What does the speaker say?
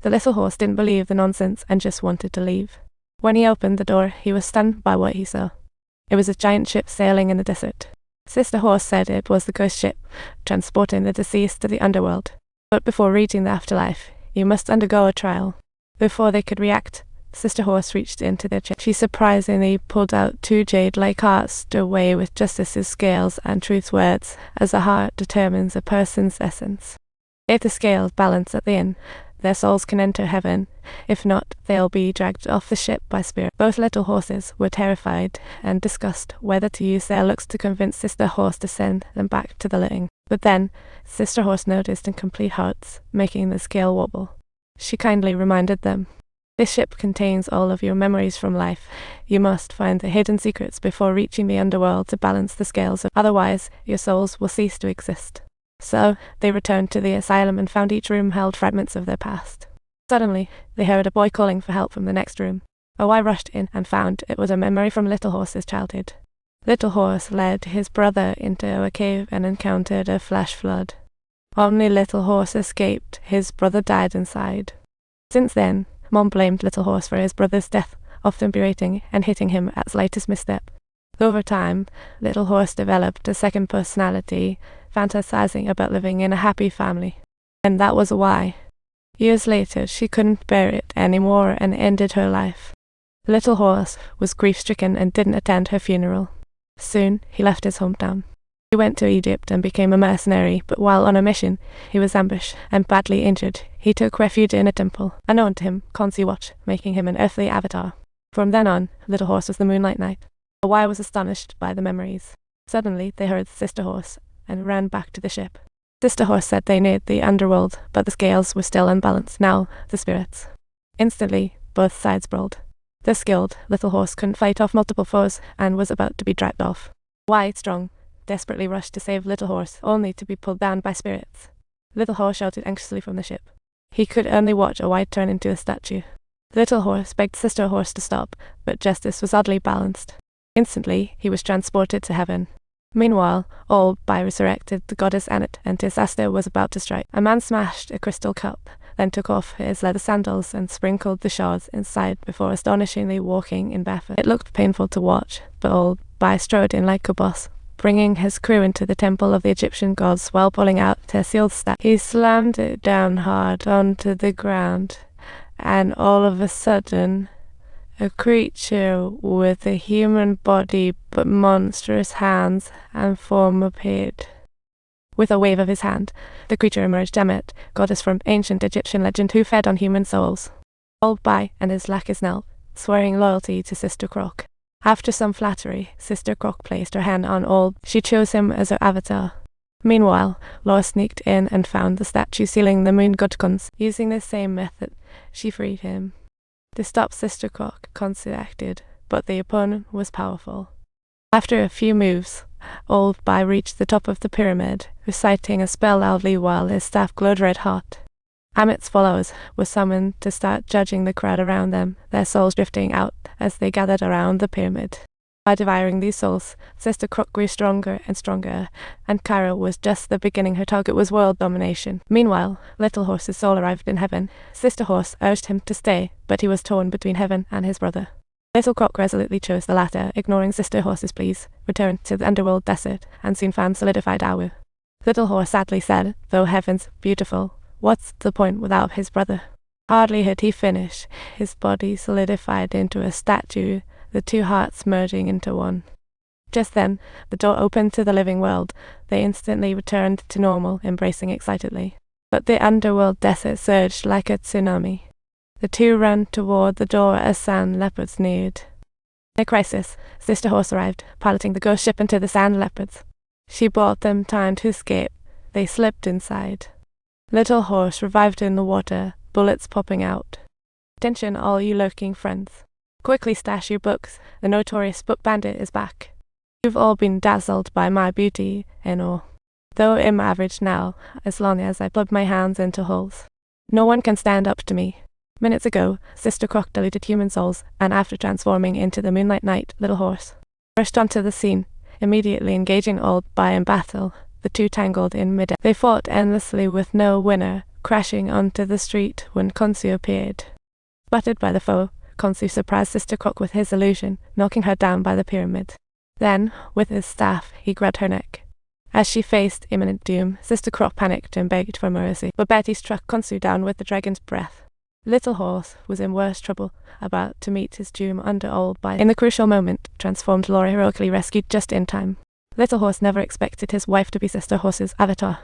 The little horse didn't believe the nonsense and just wanted to leave. When he opened the door, he was stunned by what he saw. It was a giant ship sailing in the desert. Sister Horse said it was the ghost ship, transporting the deceased to the Underworld. But before reaching the afterlife, you must undergo a trial. Before they could react, Sister Horse reached into their chest. She surprisingly pulled out 2 jade-like hearts stowed away with justice's scales and truth's words, as a heart determines a person's essence. If the scales balance at the end, their souls can enter heaven. If not, they'll be dragged off the ship by spirit. Both little horses were terrified and discussed whether to use their looks to convince Sister Horse to send them back to the living. But then, Sister Horse noticed incomplete hearts, making the scale wobble. She kindly reminded them, "This ship contains all of your memories from life. You must find the hidden secrets before reaching the Underworld to balance the scales, otherwise your souls will cease to exist." So they returned to the asylum and found each room held fragments of their past. Suddenly, they heard a boy calling for help from the next room. A boy rushed in and found it was a memory from Little Horse's childhood. Little Horse led his brother into a cave and encountered a flash flood. Only Little Horse escaped. His brother died inside. Since then, Mom blamed Little Horse for his brother's death, often berating and hitting him at slightest misstep. Over time, Little Horse developed a second personality, fantasizing about living in a happy family. And that was why. Years later, she couldn't bear it anymore and ended her life. Little Horse was grief-stricken and didn't attend her funeral. Soon, he left his hometown. He went to Egypt and became a mercenary, but while on a mission, he was ambushed and badly injured. He took refuge in a temple. Unknown to him, Khonsi watched, making him an earthly avatar. From then on, Little Horse was the Moonlight Knight. Hawaii was astonished by the memories. Suddenly, they heard Sister Horse and ran back to the ship. Sister Horse said they neared the Underworld, but the scales were still unbalanced. Now, the spirits. Instantly, both sides brawled. The skilled Little Horse couldn't fight off multiple foes and was about to be dragged off. Hawaii, strong, desperately rushed to save Little Horse, only to be pulled down by spirits. Little Horse shouted anxiously from the ship. He could only watch Hawaii turn into a statue. Little Horse begged Sister Horse to stop, but justice was oddly balanced. Instantly, he was transported to heaven. Meanwhile, Old Bai resurrected the goddess Anet, and disaster was about to strike. A man smashed a crystal cup, then took off his leather sandals and sprinkled the shards inside before astonishingly walking in barefoot. It looked painful to watch, but Old Bai strode in like a boss, bringing his crew into the temple of the Egyptian gods while pulling out their sealed staff. He slammed it down hard onto the ground, and all of a sudden, a creature with a human body but monstrous hands and form appeared. With a wave of his hand, the creature emerged Amet, goddess from ancient Egyptian legend who fed on human souls. Old Bai and his lackeys knelt, swearing loyalty to Sister Croc. After some flattery, Sister Croc placed her hand on Old. She chose him as her avatar. Meanwhile, Laura sneaked in and found the statue sealing the moon god Khons. Using the same method, she freed him. To stop Sister Croc, Khonsi acted, but the opponent was powerful. After a few moves, Old Bai reached the top of the pyramid, reciting a spell loudly while his staff glowed red hot. Amet's followers were summoned to start judging the crowd around them, their souls drifting out as they gathered around the pyramid. By devouring these souls, Sister Croc grew stronger and stronger, and Cairo was just the beginning. Her target was world domination. Meanwhile, Little Horse's soul arrived in heaven. Sister Horse urged him to stay, but he was torn between heaven and his brother. Little Croc resolutely chose the latter, ignoring Sister Horse's pleas, returned to the Underworld desert, and soon found solidified Awu. Little Horse sadly said, "Though heaven's beautiful, what's the point without his brother?" Hardly had he finished, his body solidified into a statue, the 2 hearts merging into one. Just then, the door opened to the living world. They instantly returned to normal, embracing excitedly. But the Underworld desert surged like a tsunami. The 2 ran toward the door as sand leopards neared. In a crisis, Sister Horse arrived, piloting the ghost ship into the sand leopards. She bought them time to escape. They slipped inside. Little Horse revived in the water, bullets popping out. Attention, all you lurking friends. Quickly stash your books. The notorious book bandit is back. You've all been dazzled by my beauty and all. Though I'm average now, as long as I plug my hands into holes. No one can stand up to me. Minutes ago, Sister Croc diluted human souls, and after transforming into the Moonlight Knight, Little Horse rushed onto the scene, immediately engaging Old Bai in battle. The 2 tangled in mid-air. They fought endlessly with no winner. crashing onto the street when Khonsu appeared. Spotted by the foe, Khonsu surprised Sister Croc with his illusion, knocking her down by the pyramid. Then, with his staff, he grabbed her neck. As she faced imminent doom, Sister Croc panicked and begged for mercy, but Betty struck Khonsu down with the dragon's breath. Little Horse was in worse trouble, about to meet his doom Underworld by in the crucial moment, transformed Laura heroically rescued just in time. Little Horse never expected his wife to be Sister Horse's avatar.